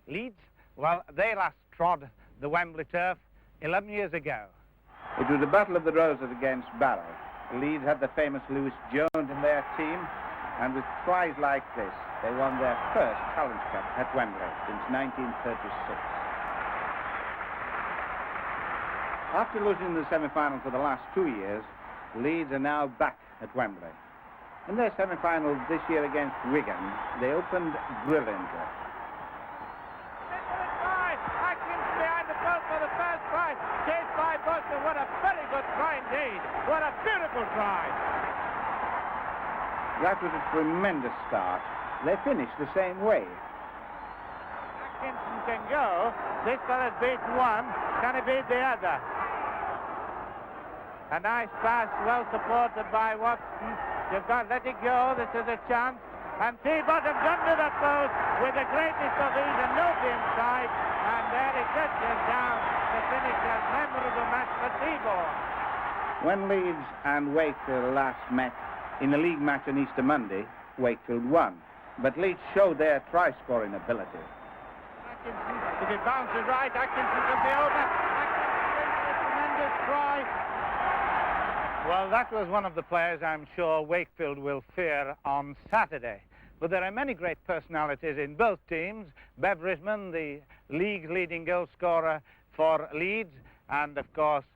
Leeds, well, they last trod the Wembley turf 11 years ago. It was the Battle of the Roses against Barrow. Leeds had the famous Lewis Jones in their team, and with tries like this, they won their first Challenge Cup at Wembley since 1936. After losing the semi-final for the last 2 years, Leeds are now back at Wembley. In their semi-final this year against Wigan, they opened brilliantly. Atkins behind the post for the first try, chased by Boston. What a very good try indeed. What a beautiful try. That was a tremendous start. They finished the same way. Atkinson can go. This fella's beaten one. Can he beat the other? A nice pass, well supported by Watson. You've got to let it go. This is a chance. And T-Bottom's under the post with the greatest of ease and nobody inside. And there it touches down to finish a memorable match for T-Ball. When Leeds and Wakefield last met in the league match on Easter Monday, Wakefield won. But Leeds showed their try-scoring ability. Atkinson, if it bounces right, Atkinson can be over. Atkinson makes a tremendous try. Well, that was one of the players I'm sure Wakefield will fear on Saturday. But there are many great personalities in both teams. Bev Risman, the league's leading goal scorer for Leeds, and of course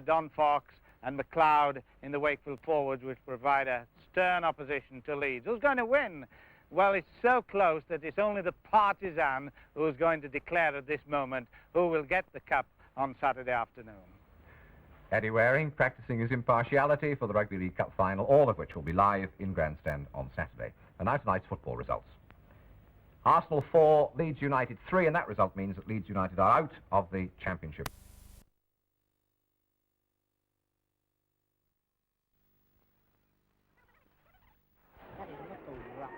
Don Fox and McLeod in the Wakefield forwards, which provide a stern opposition to Leeds. Who's going to win? Well, it's so close that it's only the partisan who's going to declare at this moment who will get the cup on Saturday afternoon. Eddie Waring practicing his impartiality for the Rugby League Cup final, all of which will be live in Grandstand on Saturday. And now tonight's football results. Arsenal 4, Leeds United 3, and that result means that Leeds United are out of the championship. That is a little rough.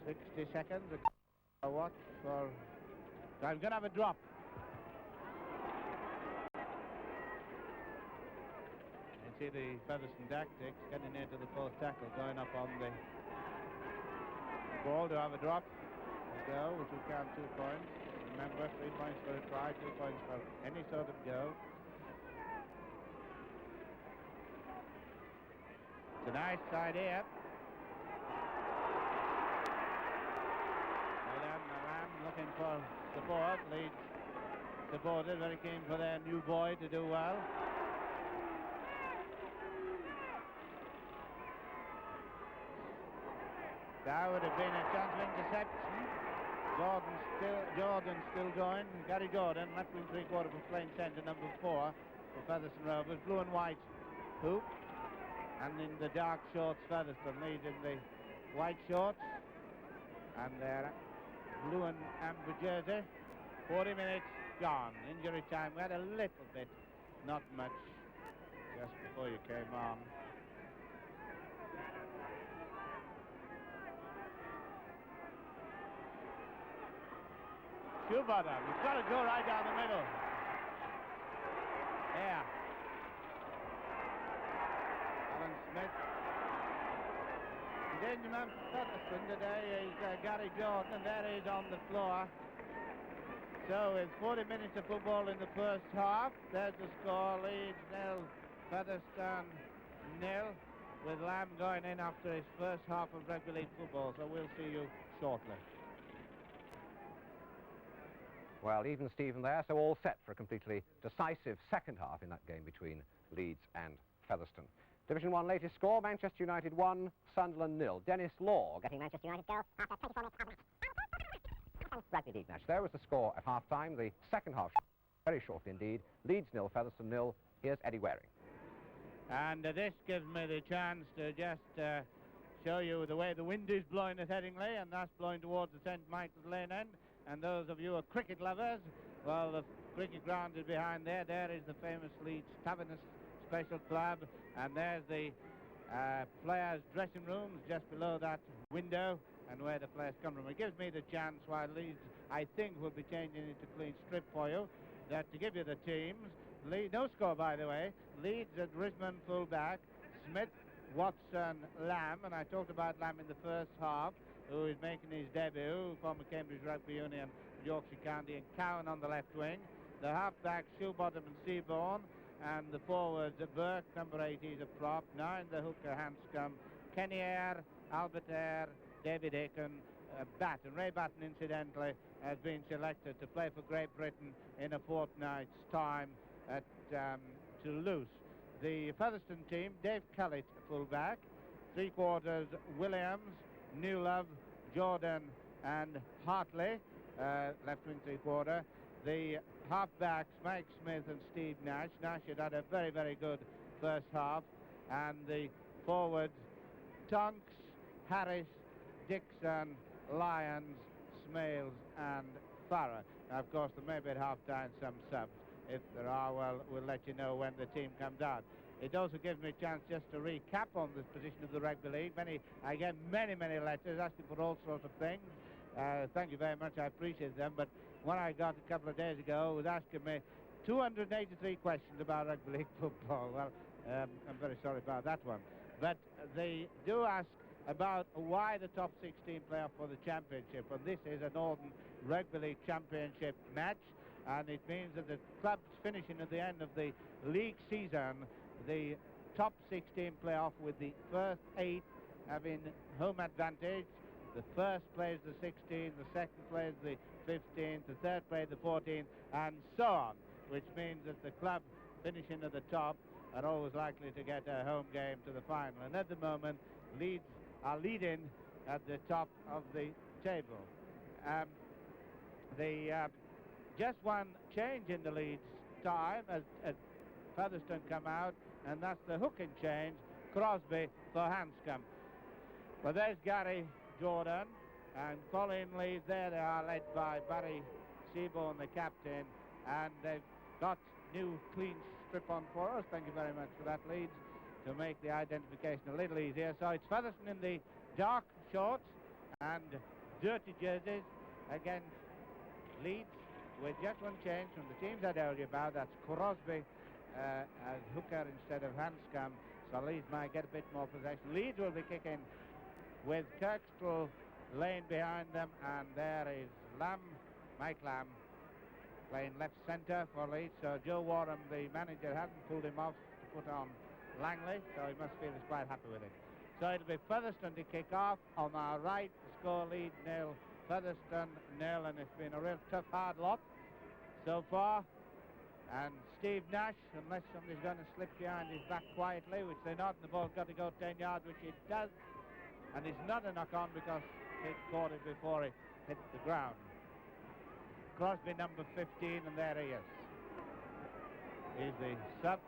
60 seconds. A watch for... I'm going to have a drop. See the Featherstone tactics getting into the post tackle, going up on the ball to have a drop. Go, which will count 2 points. Remember, 3 points for a try, 2 points for any sort of go. It's a nice side here. Lamb looking for support. Leeds supported, very keen for their new boy to do well. That would have been a chance of interception. Jordan still going. Gary Jordan, left wing 3/4 for playing centre, number 4 for Featherstone Rovers. Blue and white hoop. And in the dark shorts, Featherstone lead in the white shorts. And their blue and amber jersey. 40 minutes gone. Injury time. We had a little bit, not much, just before you came on. Shoebottom, you've got to go right down the middle. Yeah. Alan Smith. The danger man for Featherstone today is Gary Jordan, and there he is on the floor. So it's 40 minutes of football in the first half. There's the score. Leeds 0, Featherstone 0, with Lamb going in after his first half of rugby league football. So we'll see you shortly. Well, even Stephen there, so all set for a completely decisive second half in that game between Leeds and Featherstone. Division 1 latest score, Manchester United 1, Sunderland 0. Dennis Law getting Manchester United goal after 24 minutes. Rugby League match. There was the score at half-time. The second half, very shortly indeed. Leeds 0, Featherstone 0. Here's Eddie Waring. And this gives me the chance to just show you the way the wind is blowing at Headingley, and that's blowing towards the St. Michael's Lane end. And those of you who are cricket lovers, well, the cricket ground is behind there. There is the famous Leeds Taverners Special Club, and there's the players' dressing rooms just below that window, and where the players come from. It gives me the chance, while Leeds, I think, will be changing into clean strip for you, that to give you the teams. Leeds, no score, by the way. Leeds at Risman full-back, Smith, Watson, Lamb, and I talked about Lamb in the first half. who is making his debut, former Cambridge Rugby Union, Yorkshire County, and Cowan on the left wing. The half-back, Shoebottom and Seaborn, and the forwards, Burke, number 8, he's a prop, 9, the hooker, Hanscom, Kenny Eyre, Albert Eyre, David Aiken, Batten. Ray Batten, incidentally, has been selected to play for Great Britain in a fortnight's time at Toulouse. The Featherstone team, Dave Kellett, full-back, three-quarters, Williams, Newlove, Jordan and Hartley, left wing three-quarter. The half-backs, Mike Smith and Steve Nash. Nash had a very, very good first half. And the forwards, Tonks, Harris, Dixon, Lyons, Smales and Farrer. Now, of course, there may be at half-time some subs. If there are, well, we'll let you know when the team comes out. It also gives me a chance just to recap on this position of the Rugby League. I get many letters asking for all sorts of things. Thank you very much, I appreciate them. But one I got a couple of days ago was asking me 283 questions about Rugby League football. Well, I'm very sorry about that one. But they do ask about why the top 16 play off for the championship. And this is a Northern Rugby League Championship match. And it means that the clubs finishing at the end of the league season, the top 16 play off with the first 8 having home advantage. The first plays the 16, the second plays the 15th, the third plays the 14th, and so on, which means that the club finishing at the top are always likely to get a home game to the final. And at the moment, Leeds are leading at the top of the table. Just one change in the Leeds time as Featherstone come out, and that's the hooking change, Crosby for Hanscom. But there's Gary Jordan and Colin Leeds. There they are, led by Barry Seaborn, the captain, and they've got new clean strip-on for us. Thank you very much for that, Leeds, to make the identification a little easier. So it's Featherstone in the dark shorts and dirty jerseys against Leeds, with just one change from the teams I told you about. That's Crosby as hooker instead of Hanscom, so Leeds might get a bit more possession. Leeds will be kicking with Kirkstrell laying behind them, and there is Mike Lamb, playing left centre for Leeds. So Joe Warham, the manager, hasn't pulled him off to put on Langley, so he must feel he's quite happy with it. So it'll be Featherstone to kick off. On our right, the score Leeds 0, Featherstone 0, and it's been a real tough, hard lot so far. And Steve Nash, unless somebody's going to slip behind his back quietly, which they're not, and the ball's got to go 10 yards, which it does. And it's not a knock-on because it caught it before it hit the ground. Crosby, number 15, and there he is. He's the sub.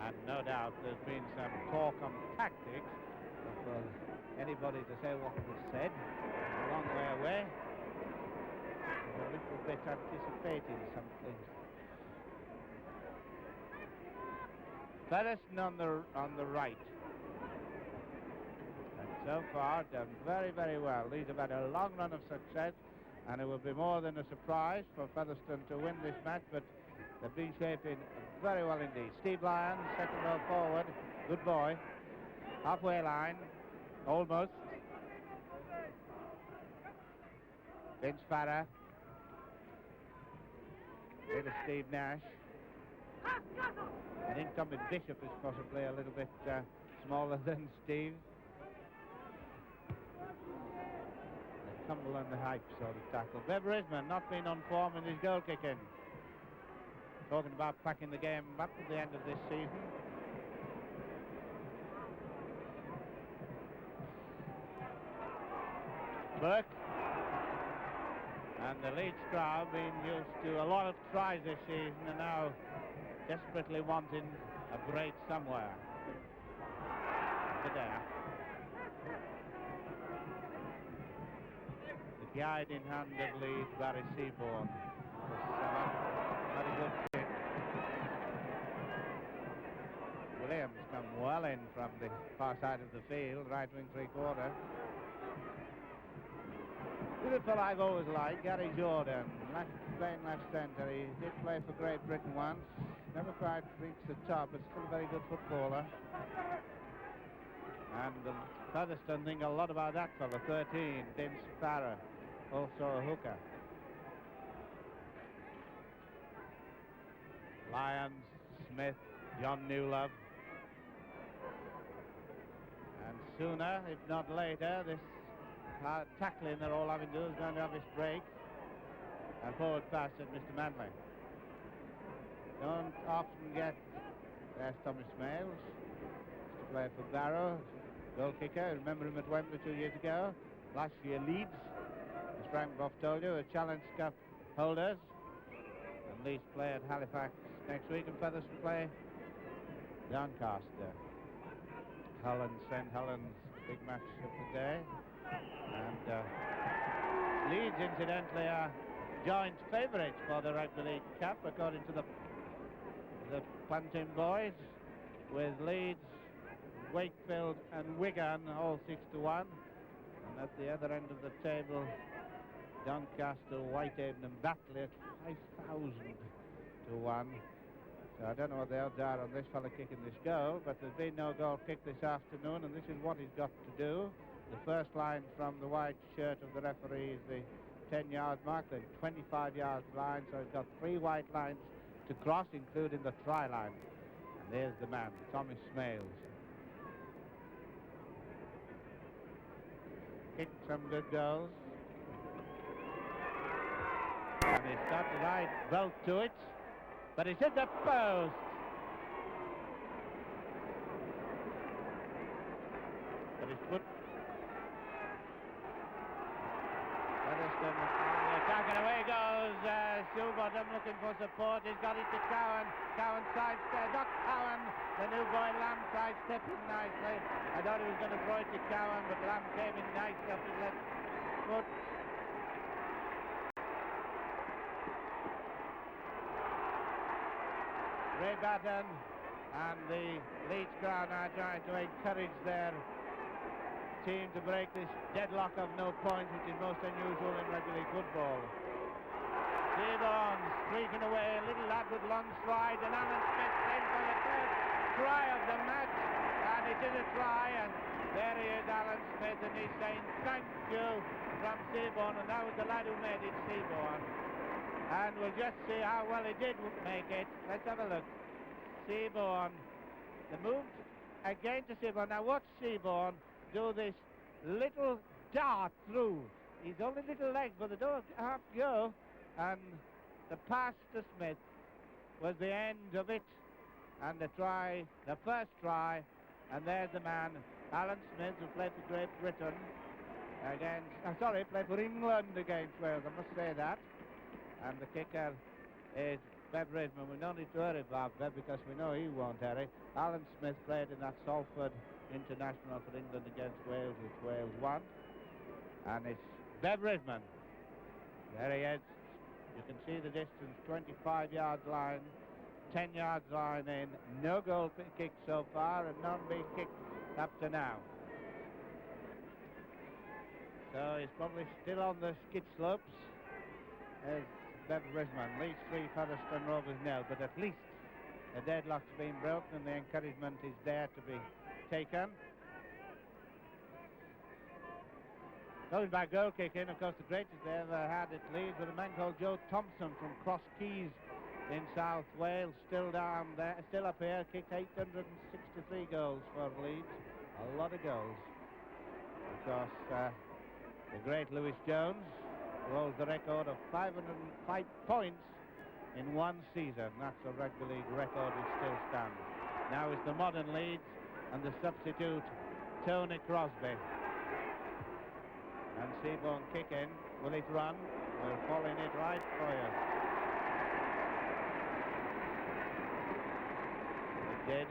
And no doubt there's been some talk on tactics. For anybody to say what was said, a long way away. A little bit anticipating something. Featherstone on the right. And so far done very, very well. These have had a long run of success, and it will be more than a surprise for Featherstone to win this match, but they've been shaping very well indeed. Steve Lyons, second row forward, good boy. Halfway line, almost. Vince Farrer. Bit of Steve Nash. I think Tommy Bishop is possibly a little bit smaller than Steve. The tumble and the hype sort of tackle. Bev Risman not been on form in his goal kicking. Talking about packing the game up at the end of this season. Burke. And the Leeds crowd being used to a lot of tries this season and now desperately wanting a break somewhere. There. The guiding hand of Leeds, Barry Seaborn. Very good kick. Williams come well in from the far side of the field, right wing three-quarter. This is what I've always liked, Gary Jordan, playing left centre. He did play for Great Britain once, never quite reached the top, but still a very good footballer. And Featherstone think a lot about that fella, 13, Tim Sparrow, also a hooker. Lyons, Smith, John Newlove. And sooner, if not later, this tackling they're all having to do is going to have its break. And forward pass at Mr. Manley. Don't often get, there's Thomas Smales, to play for Barrow, goal kicker. Remember him at Wembley 2 years ago. Last year, Leeds, as Frank Boff told you, the Challenge Cup holders. And Leeds play at Halifax next week, and Featherstone play Doncaster. St. Helens, big match of the day. And Leeds, incidentally, are joint favourites for the Rugby League Cup, according to the punting boys, with Leeds, Wakefield and Wigan all 6-1. And at the other end of the table, Doncaster, Whitehaven and Batley at 5,000-1. So I don't know what the odds are on this fella kicking this goal, but there's been no goal kick this afternoon, and this is what he's got to do. The first line from the white shirt of the referee is the 10-yard mark, then 25-yard line, so he's got 3 white lines to cross, including the try line. And there's the man, Thomas Smales. Kicked some good goals. And he's got the right belt to it, but it's at the post. But it's put. Featherstone on the attack, and away goes Silbottom looking for support. He's got it to Cowan. Cowan sidestep, not Cowan. The new boy Lamb sidestepping nicely. I thought he was going to throw it to Cowan, but Lamb came in nicely off his left foot. Ray Batten and the Leeds crowd are trying to encourage their team to break this deadlock of no points, which is most unusual in rugby league football. Seaborn streaking away, a little lad with long stride, and Alan Smith in for the first try of the match, and it is a try, and there he is, Alan Smith, and he's saying thank you from Seaborn, and that was the lad who made it, Seaborn. And we'll just see how well he did make it. Let's have a look. Seaborn, the move again to Seaborn. Now watch Seaborn do this little dart through. He's only little legs, but they don't half go. And the pass to Smith was the end of it. And the try, the first try, and there's the man, Alan Smith, who played for Great Britain against, played for England against Wales, I must say that. And the kicker is Bev Redmond. We don't need to worry about Bev because we know he won't hurry. Alan Smith played in that Salford International for England against Wales, which Wales won. And it's Bev Redmond. There he is. You can see the distance, 25 yards line, 10 yards line in. No goal kicked so far and none being kicked up to now. So he's probably still on the skid slopes. There's Bev Redmond. Leeds 3, Featherstone Rovers 0, but at least the deadlock's been broken and the encouragement is there to be taken. Going by goal kicking, of course, the greatest they ever had at Leeds was a man called Joe Thompson from Cross Keys in South Wales, still down there, still up here, kicked 863 goals for Leeds. A lot of goals. Of course, the great Lewis Jones holds the record of 505 points in one season. That's a rugby league record which still stands. Now is the modern Leeds and the substitute Tony Crosby. And Seaborn kicking. Will it run? We're following it right for you. It did.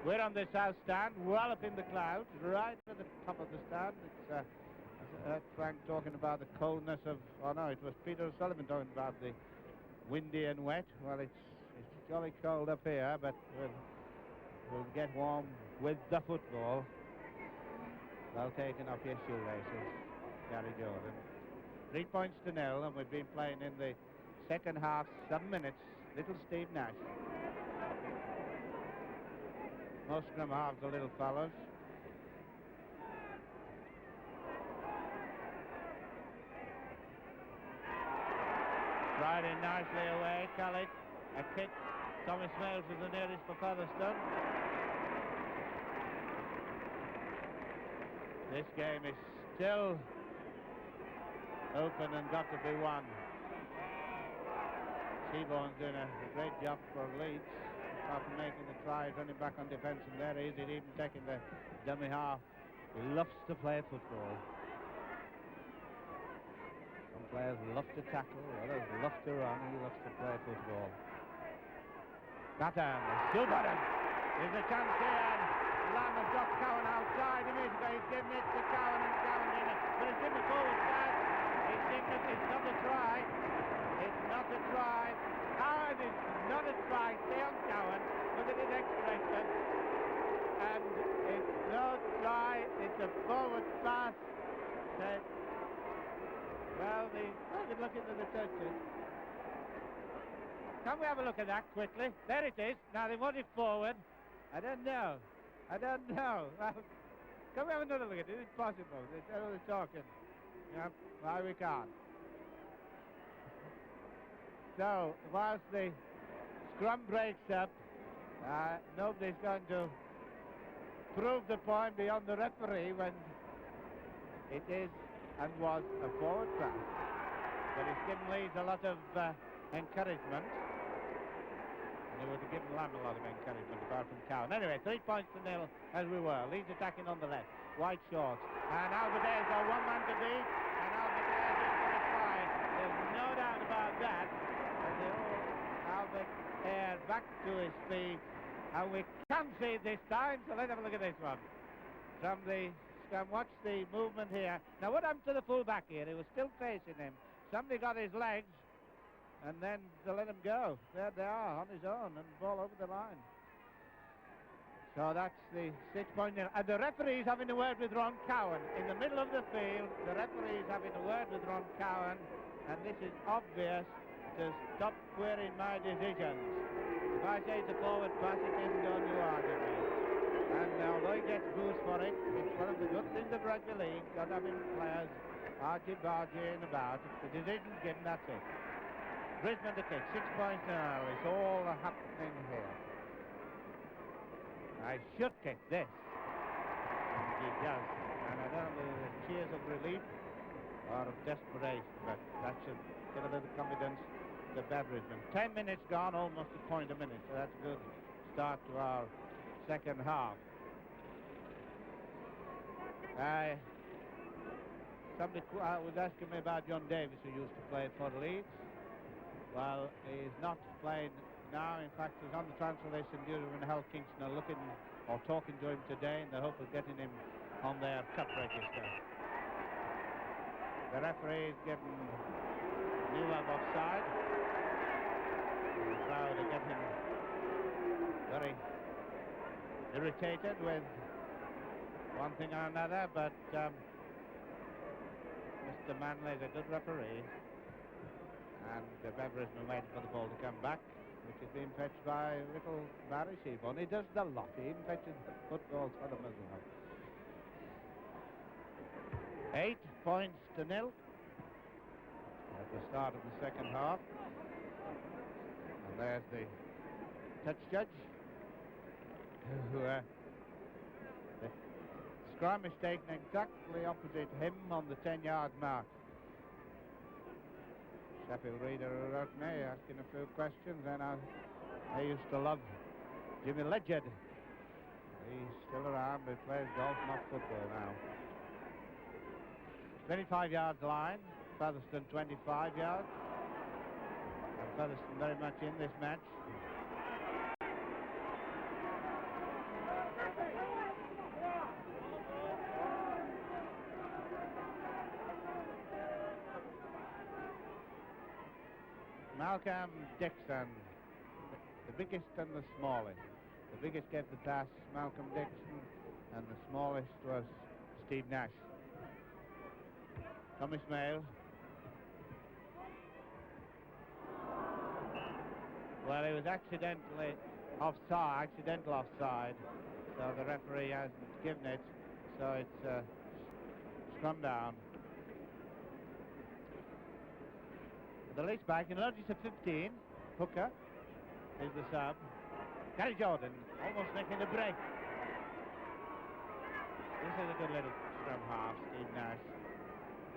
We're on the south stand, well up in the clouds, right at the top of the stand. It's I heard Frank talking about the coldness of, oh no, it was Peter O'Sullivan talking about the windy and wet. Well, it's jolly cold up here, but we'll get warm with the football. Well taken off your shoelaces, Gary Jordan. 3 points to 0, and we've been playing in the second half, 7 minutes. Little Steve Nash. Most scrum halves are little fellows. Riding nicely away, Khalid. A kick. Thomas Smales was the nearest for Featherstone. This game is still open and got to be won. Seaborn's doing a great job for Leeds. Apart from making the try, running back on defence, and there he is, he's even taking the dummy half. He loves to play football. Some players love to tackle, others love to run, he loves to play football. Batten, still Batten. There's a chance here, and Lamb has got Cowan outside. He's given it to Cowan, and Cowan in it. But it's in the forward side. It's not a try. It's not a try. Cowan is not a try. Stay on Cowan. Look at his expression. And it's no try. It's a forward pass. Well, look into the touches. Can we have a look at that quickly? There it is. Now they want it forward. I don't know. Well, can we have another look at it? It's possible. They're talking. Yep, why we can't. So, whilst the scrum breaks up, nobody's going to prove the point beyond the referee when it is and was a forward pass. But it's given Leeds a lot of encouragement. And it would have given Lamb a lot of encouragement apart from Cowan. Anyway, 3 points to nil as we were. Leeds attacking on the left. White shorts. And Alvarez got one man to beat. And Alvarez is for a try. There's no doubt about that. Albert Ayre back to his feet. And we can see it this time. So let's have a look at this one. From the scrum, watch the movement here. Now what happened to the full-back here? He was still facing him. Somebody got his legs. And then to let him go. There they are on his own and ball over the line. So that's the 6-point nil. And the referee's having a word with Ron Cowan. In the middle of the field, the referee's having a word with Ron Cowan. And this is obvious to stop querying my decisions. If I say it's a forward pass, it isn't going to argue me. And although he gets boost for it, it's one of the good things of rugby league, not having players argy-bargying about. If the decision's given, that's it. Brisbane to kick, 6 points now. It's all happening here. I should kick this. And he does. And I don't know whether it's cheers of relief or of desperation, but that should give a little confidence to Brisbane. 10 minutes gone, almost a point a minute, so that's a good start to our second half. Somebody was asking me about John Davis, who used to play for Leeds. Well, he's not playing now. In fact, he's on the transfer list, and Dewey and Hal Kingston are looking or talking to him today in the hope of getting him on their cut register. The referee is given Newell offside. The crowd are getting very irritated with one thing or another, but Mr. Manley is a good referee. And Beveridge been waiting for the ball to come back, which is being fetched by little Barry Seaborn. He does the lot. He even fetches footballs for them as well. 8 points to nil at the start of the second half. And there's the touch judge. The scrum is taken exactly opposite him on the 10-yard mark. Sheffield reader who wrote me asking a few questions, and I used to love Jimmy Ledyard. He's still around, but plays golf, not football now. 25 yards line, Featherstone 25 yards. And Featherstone very much in this match. Malcolm Dixon, the biggest and the smallest. The biggest gave the pass, Malcolm Dixon, and the smallest was Steve Nash. Thomas Mail. Well, he was accidental offside, So the referee hasn't given it, so it's scrum down. The Leeds back, and notice at 15, Hooker is the sub. Gary Jordan almost making a break. This is a good little scrum half, Steve Nash.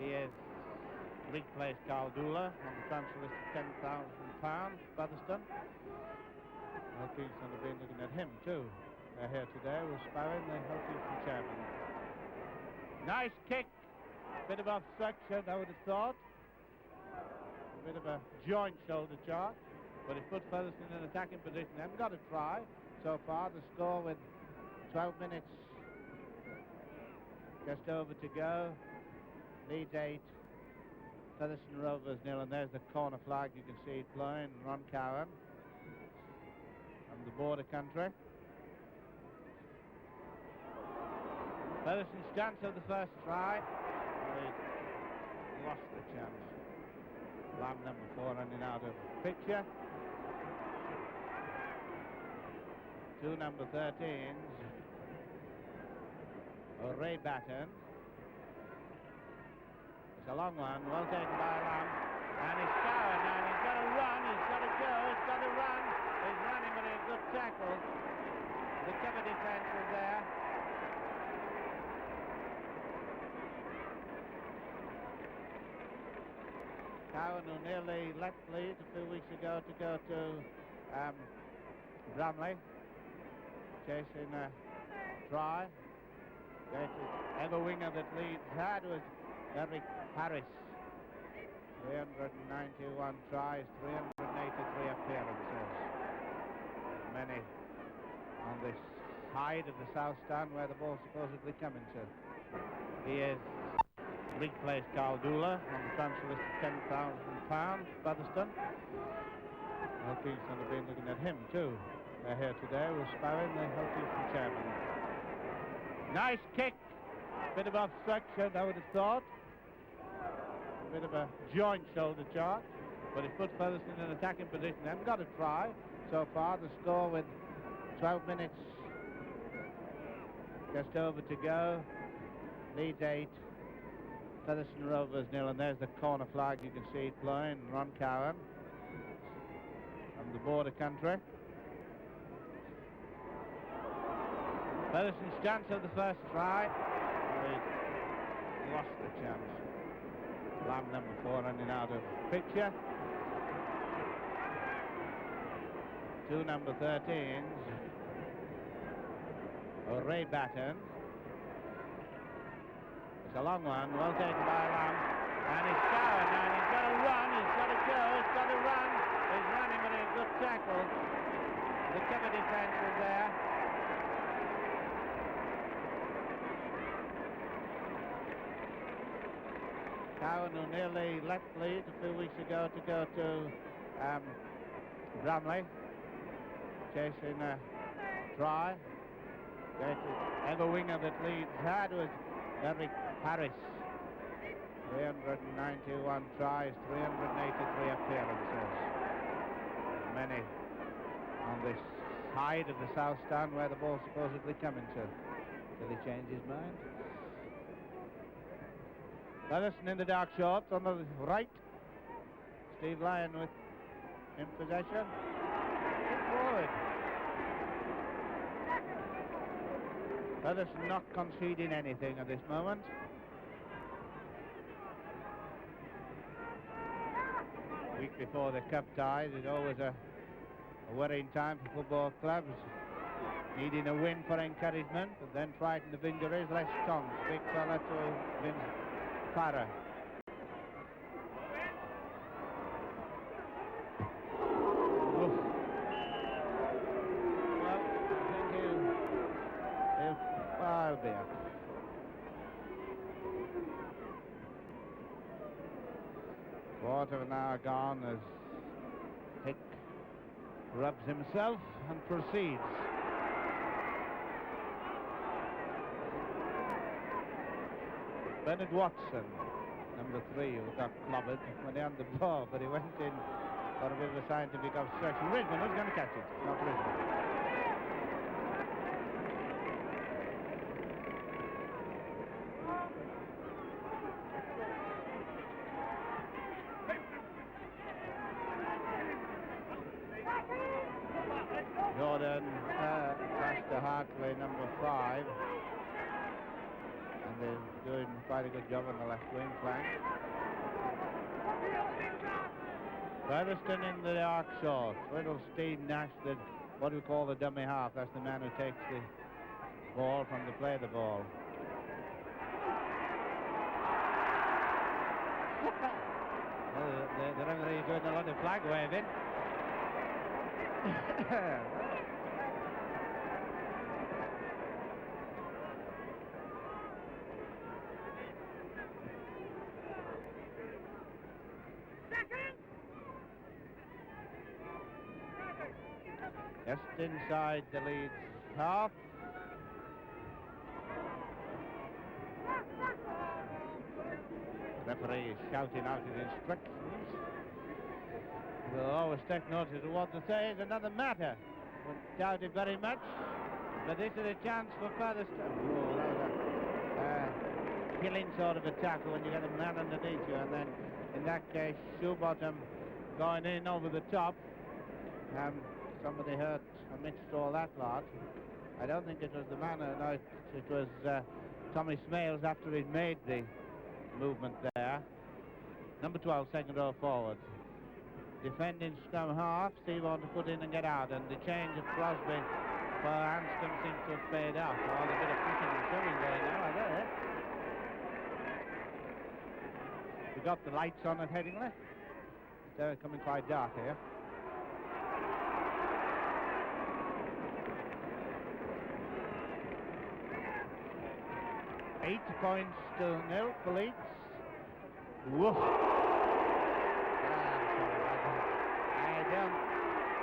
He is league place Carl Dula on the transfer list of £10,000, Featherstone. Well, Kingston have been looking at him too. They're here today with Sparrow, the Kingston chairman. Nice kick, bit of obstruction, I would have thought. A bit of a joint shoulder charge, but it put Featherstone in an attacking position. They haven't got a try so far. The score with 12 minutes just over to go. Leeds 8, Featherstone Rovers 0, and there's the corner flag. You can see it blowing. Ron Cowan from the border country. Featherstone's chance of the first try. They lost the chance. Lamb number 4 running out of picture. 2 number 13s. Ray Batten. It's a long one, well taken by Lamb. And it's Cowan, and he's got to run, he's got to go, he's got to run. He's running, but a good tackle. The cover defence is there. Cowan, who nearly left Leeds a few weeks ago to go to Bramley, chasing a try. The ever winger that Leeds had was Eric Harris. 391 tries, 383 appearances. Many on this side of the south stand where the ball's supposedly coming to. He is league place Carl Dula on the transfer list of £10,000, Featherstone. Well, Kingston have been looking at him too. They're here today with Sparrow, the Kingston chairman. Nice kick, bit of obstruction, I would have thought. A bit of a joint shoulder charge, but it put Featherstone in an attacking position. They haven't got a try so far. The score with 12 minutes just over to go. Leeds 8, Featherstone Rovers 0, and there's the corner flag. You can see it blowing. Ron Cowan from the border country. Featherstone's chance of the first try. They lost the chance. Lamb number 4 running out of picture. 2 number 13s. Ray Batten. It's a long one, well taken by Lamb. And it's Cowan, and he's got to run, he's got to go, he's got to run. He's running with a good tackle. The cover defence is there. Cowan, who nearly left Leeds a few weeks ago to go to Bramley, chasing a try. The ever winger that Leeds had was Eric Harris. 391 tries, 383 appearances. Many on this side of the south stand where the ball's supposedly coming to, till he changed his mind. Featherstone in the dark shorts on the right. Steve Lyon with in possession. Forward. Featherstone not conceding anything at this moment. Week before the cup ties is always a worrying time for football clubs. Needing a win for encouragement, but then frighten the vingeries. Les Tongs, big fella to Vince Farah. Well, I think I'll be up. Quarter of an hour gone as Hick rubs himself and proceeds. Bernard Watson, number 3, who got clobbered when he had the ball, but he went in for a bit of a scientific obstruction. Richmond was going to catch it, not Richmond. Jordan, pass to Hartley, number 5. And they're doing quite a good job on the left wing flank. Featherstone in the arc short. Little Steve Nash, what we call the dummy half. That's the man who takes the ball from the play the ball. The referee is doing a lot of flag waving. Just inside the Leeds half. The referee is shouting out his instructions. We'll always take notice of what to say. It's another matter. Wouldn't doubt it very much. But this is a chance for Featherstone. Oh, that was a killing sort of a tackle when you get a man underneath you. And then, in that case, Shoebottom going in over the top. Somebody hurt amidst all that lot. I don't think it was the man. No, it was Tommy Smales after he'd made the movement there. Number 12, second row forward. Defending scrum half, Seaborn to put in and get out, and the change of Crosby for Anscombe seems to have paid off. Oh, a bit of pushing and shoving going now, I there. We got the lights on at Headingley. They're coming quite dark here. Eight points to 0 for Leeds. Woof.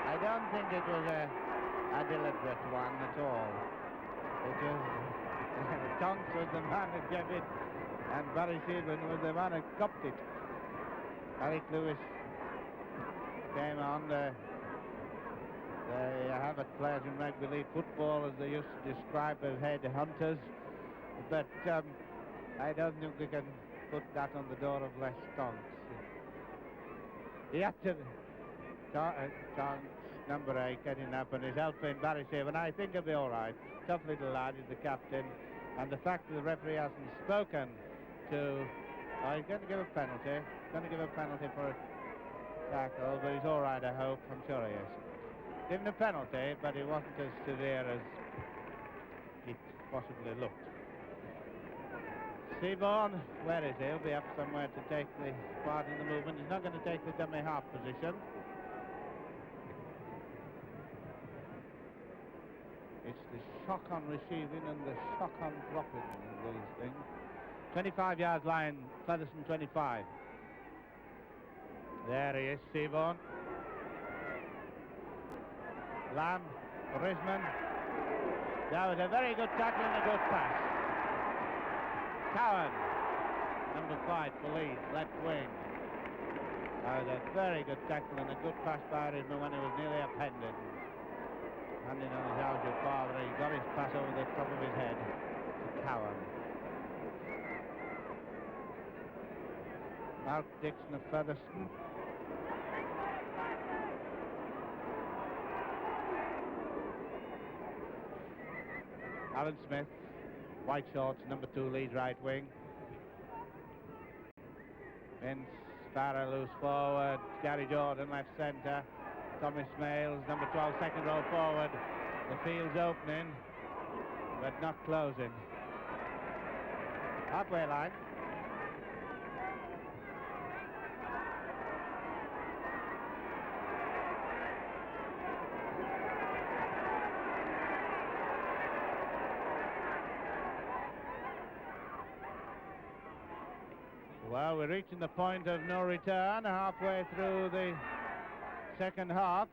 I don't think it was a deliberate one at all. It was Tonks was the man who gave it, and Barry Seaburn was the man who copped it. Eric Lewis came on. They have it players in rugby league football, as they used to describe as head hunters. But I don't think we can put that on the door of Les Tonks. He had to Tonks, number 8, getting up and he's helping Barry Seaburn. I think he'll be all right. Tough little lad, he's the captain. And the fact that the referee hasn't spoken to... he's going to give a penalty. He's going to give a penalty for a tackle, but he's all right, I hope. I'm sure he is. Given a penalty, but it wasn't as severe as it possibly looked. Seaborn, where is he? He'll be up somewhere to take the part in the movement. He's not going to take the dummy half position. It's the shock on receiving and the shock on dropping in these things. 25 yards line, Featherstone 25. There he is, Seaborn. Lamb, Risman. That was a very good tackle and a good pass. Cowan, number 5 for Leeds, left wing. That was a very good tackle and a good pass by Risman when he was nearly upended. Handing on his out your father, he got his pass over the top of his head to Cowan. Mark Dixon of Featherstone. Alan Smith, white shorts, number 2, Leeds right wing. Vince Sparrow loose forward, Gary Jordan left centre. Tommy Smales, number 12, second row forward. The field's opening, but not closing. Halfway line. Well, we're reaching the point of no return, halfway through the second half,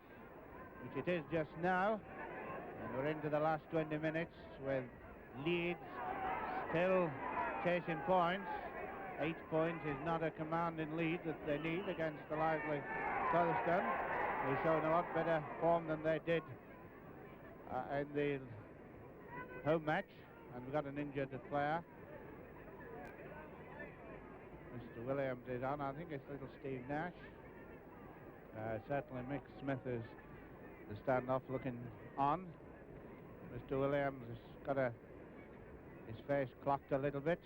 which it is just now, and we're into the last 20 minutes with Leeds still chasing points. 8 points is not a commanding lead that they need against the lively Featherstone. They've shown a lot better form than they did in the home match, and we've got an injured player. Mr. Williams is on. I think it's little Steve Nash. Certainly Mick Smith is The standoff looking on. Mr. Williams has got his face clocked a little bit.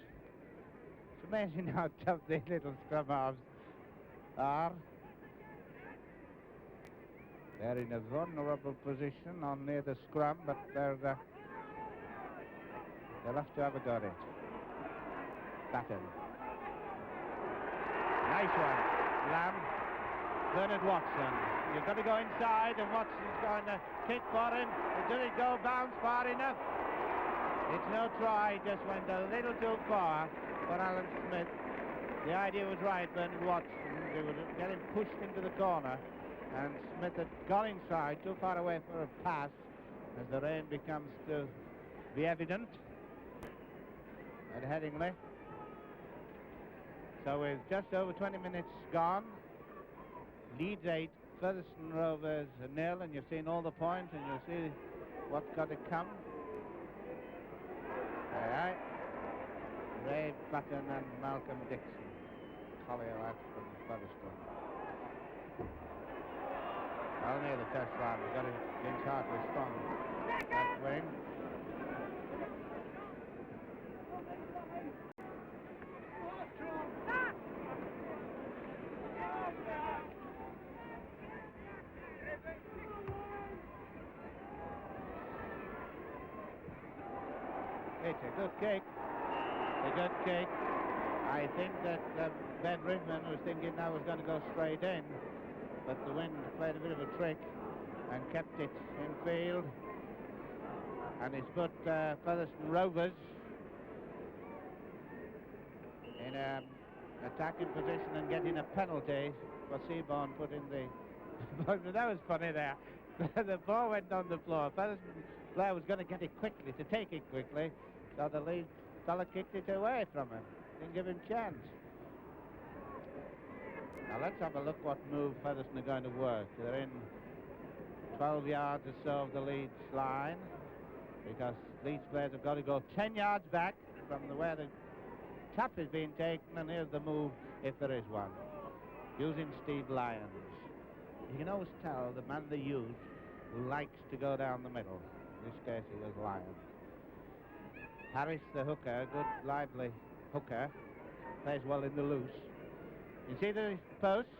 It's amazing how tough these little scrum halves are. They're in a vulnerable position on near the scrum, but they'll have to have a go at it. Batten. Nice one. Lamb. Bernard Watson. You've got to go inside, and Watson's going to kick for him. Does it go bounce far enough? It's no try, just went a little too far for Alan Smith. The idea was right, Bernard Watson. They would get him pushed into the corner, and Smith had gone inside, too far away for a pass, as the rain becomes to be evident at Headingley. So with just over 20 minutes gone, Leeds 8, Featherstone Rovers 0, and you've seen all the points, and you'll see what's got to come. Aye. Ray Button and Malcolm Dixon. Collier lads from Featherstone. Well, near the first line, we've got it. James Hart was strong. Left wing. It's a good kick. A good kick. I think that Ben Ridman was thinking that was going to go straight in, but the wind played a bit of a trick and kept it in field, and it's put Featherstone Rovers in an attacking position and getting a penalty for Seaborn putting the... That was funny there. The ball went on the floor. Featherstone player was going to get it quickly, to take it quickly, so the lead fella kicked it away from him. Didn't give him chance. Now let's have a look what move Featherstone are going to work. They're in 12 yards or so of the Leeds line, because Leeds players have got to go 10 yards back from where the tap is being taken, and here's the move, if there is one, using Steve Lyons. You can always tell the man they use who likes to go down the middle. In this case it was Lyons. Harris, the hooker, good lively hooker, plays well in the loose. You see the posts?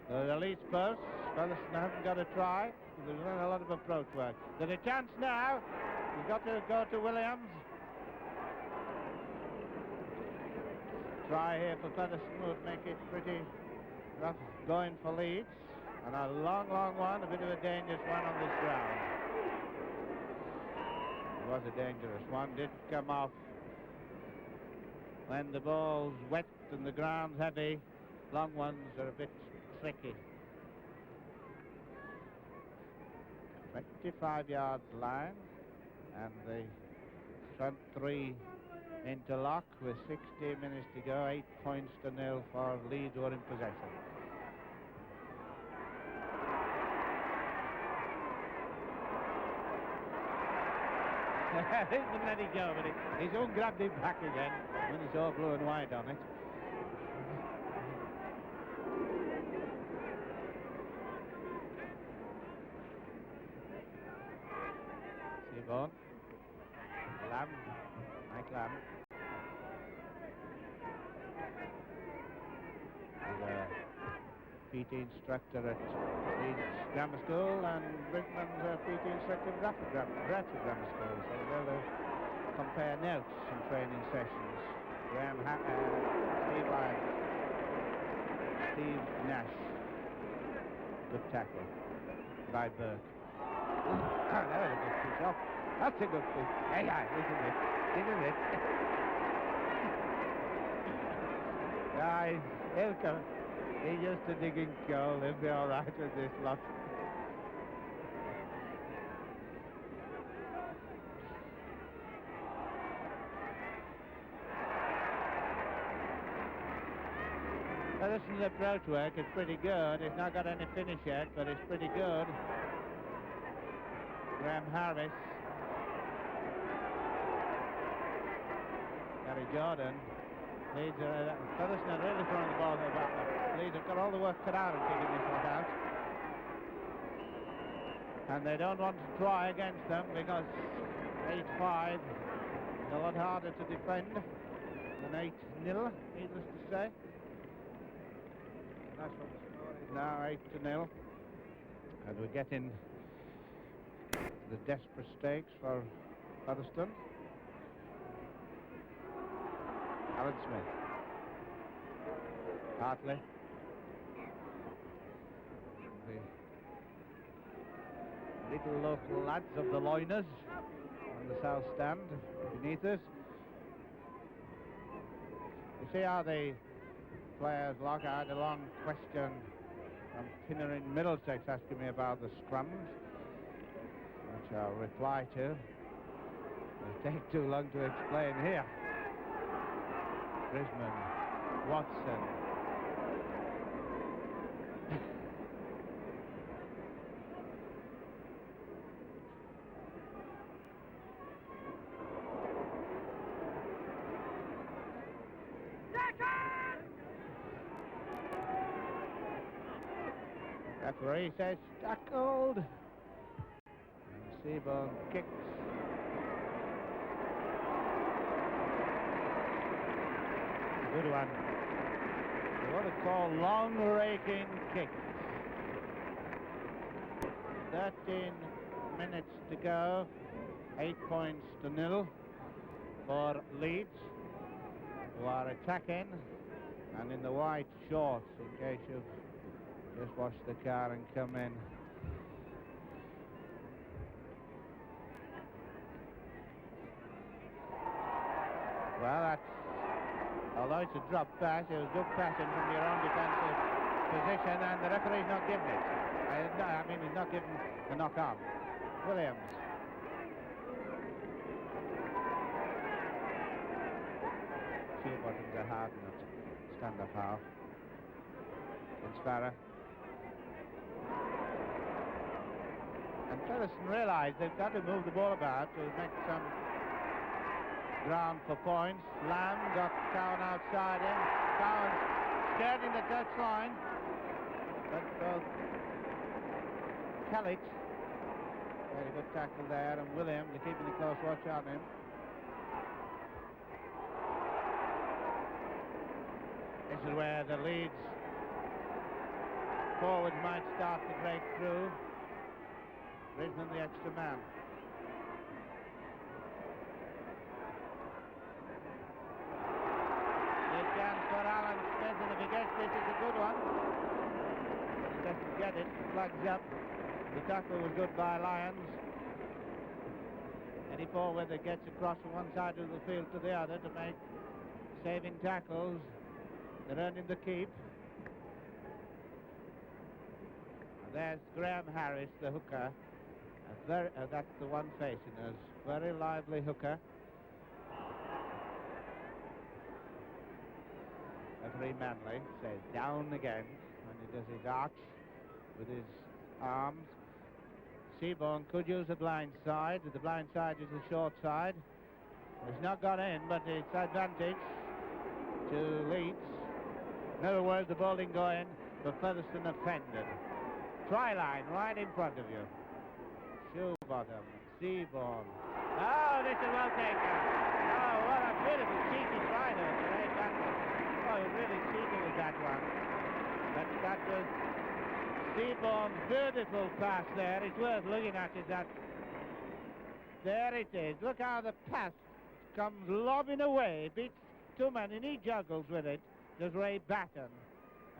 The Leeds posts. Featherstone haven't got a try. There's not a lot of approach work. There's a chance now. You've got to go to Williams. Try here for Featherstone would make it pretty rough going for Leeds. And a long, long one, a bit of a dangerous one on this ground. It was a dangerous one, did come off when the ball's wet and the ground's heavy. Long ones are a bit tricky. 25 yards line, and the front three interlock with 60 minutes to go, 8 points to 0 for Leeds, who are in possession. He didn't let it go, but he's all grabbed it back again when it's all blue and white on it. Seaborn. Lamb. Mike Lamb. He's a PT instructor at Leeds Grammar School, and Brickman's a PT instructor at Bradford Grammar School, so they'll compare notes in training sessions. Steve Lyons. Steve Nash. Good tackle by Burke. That was a good push off. That's a good push. Yeah, isn't it? Isn't it? Guys, he'll come. He's just a digging goal. He'll be all right with this lot. Featherstone's approach work is pretty good. It's not got any finish yet, but it's pretty good. Graham Harris. Gary Jordan. Leeds are, Featherstone are really throwing the ball in the back. Leeds have got all the work cut out of kicking this one out. And they don't want to try against them because 8-5 is a lot harder to defend than 8-0, needless to say. That's what the score is now, 8-0. And we're getting the desperate stakes for Featherstone. Alan Smith. Hartley. The little local lads of the Loiners on the south stand beneath us. You see how the players lock. I had a long question from Pinner in Middlesex asking me about the scrums, which I'll reply to. It'll take too long to explain here. Brisman, Watson. Referee says tackled. And Seaborn kicks. Good one. What to call long raking kick. 13 minutes to go. 8 points to 0 for Leeds, who are attacking and in the white shorts, in case you've just watch the car and come in. Well, that's, although it's a drop pass, it was good passing from your own defensive position, and the referee's not giving it. I mean, he's not giving the knock on. Williams. Two buttons are hard enough. Stand-up half. It's Farah. And Featherstone realised they've got to move the ball about to make some ground for points. Lamb got Cowan outside him. Cowan's scared in the touchline. But Kellett, very good tackle there, and Williams are keeping a close watch on him. This is where the Leeds forwards might start to break through. Brisman the extra man. Good chance for Alan Smith, and if he gets this, it's a good one. But he doesn't get it, flags up. The tackle was good by Lyons. Any forward that gets across from one side of the field to the other to make saving tackles, they're earning the keep. And there's Graham Harris, the hooker. That's the one facing us. Very lively hooker. Referee Manley says down again when he does his arch with his arms. Seaborn could use the blind side. The blind side is the short side. He's not got in, but it's advantage to Leeds. In other words, the ball didn't go in, but Featherstone offended. Try line right in front of you. Shoebottom, Seaborn. Oh, this is well taken. Oh, what a beautiful cheeky try there. Oh, he really cheeky with that one. But that was Seaborn's beautiful pass there. It's worth looking at it. That there it is. Look how the pass comes lobbing away. Beats two men and he juggles with it. Does Ray Batten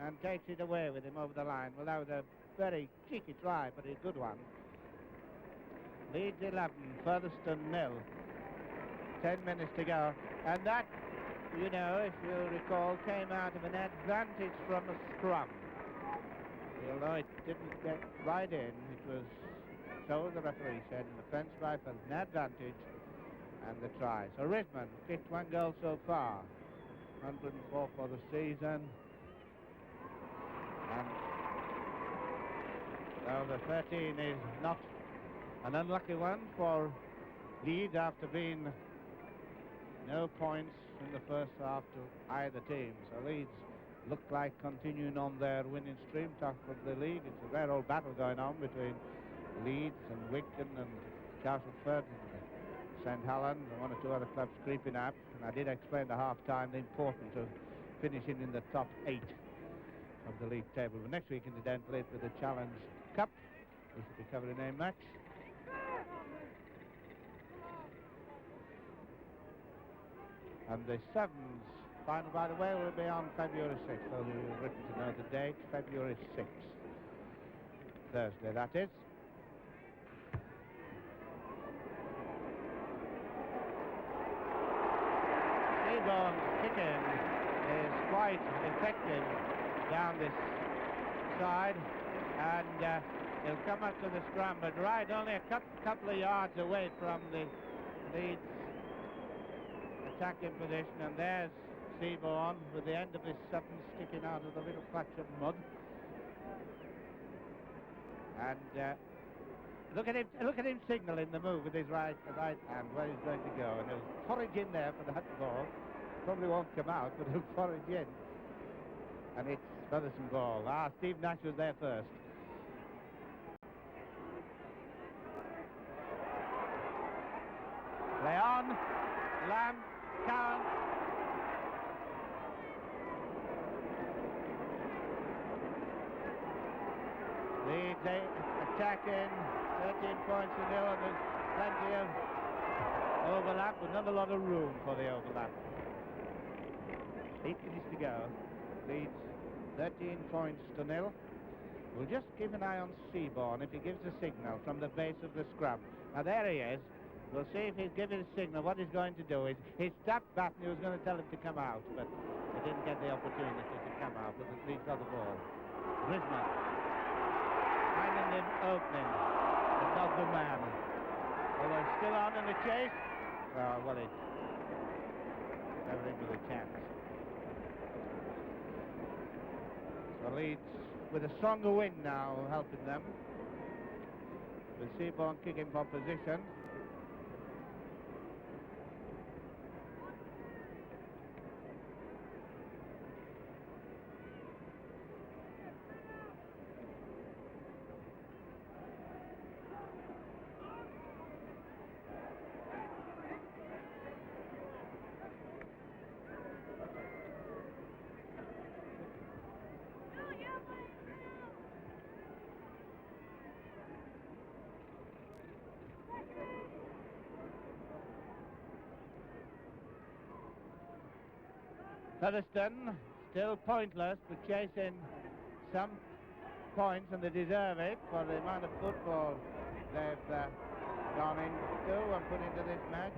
and takes it away with him over the line. Well, that was a very cheeky try, but a good one. Leeds 11, Featherstone 0. 10 minutes to go. And that, you know, if you recall, came out of an advantage from a scrum. Although it didn't get right in, it was, so the referee said, an offence by Featherstone, an advantage, and the try. So Risman kicked one goal so far. 104 for the season. And so the 13 is not an unlucky one for Leeds after being no points in the first half to either team. So Leeds look like continuing on their winning stream, top of the league. It's a rare old battle going on between Leeds and Wigton and Castleford and St Helens and one or two other clubs creeping up. And I did explain at half-time the importance of finishing in the top 8 of the league table. But next week, incidentally, for the Challenge Cup, we should be covering a match. And the Sevens final, by the way, will be on February 6th. So you've written to know the date, February 6th. Thursday, that is. Seaborn's kicking is quite effective down this side, and he'll come up to the scrum, but right only a couple of yards away from the Leeds attacking position, and there's Seaborn with the end of his Sutton sticking out of the little patch of mud. And look at him signaling the move with his right hand where he's going to go, and he'll forage in there for that ball. Probably won't come out, but he'll forage in, and it's Featherstone ball. Steve Nash was there first. Play on, Lamb, count. Leeds attacking, 13 points to 0, and there's plenty of overlap, but not a lot of room for the overlap. 8 minutes to go. Leeds 13 points to 0. We'll just keep an eye on Seaborn if he gives a signal from the base of the scrum. Now there he is. We'll see if he's giving a signal. What he's going to do is he stopped back and he was going to tell him to come out, but he didn't get the opportunity to come out because Leeds got the ball. Risman finding the opening, but not the man. Although he's still on in the chase. Well, it's never in with a chance. So Leeds with a stronger wind now helping them. With Seaborn kicking for position. Featherstone still pointless, but chasing some points, and they deserve it for the amount of football they've gone into and put into this match.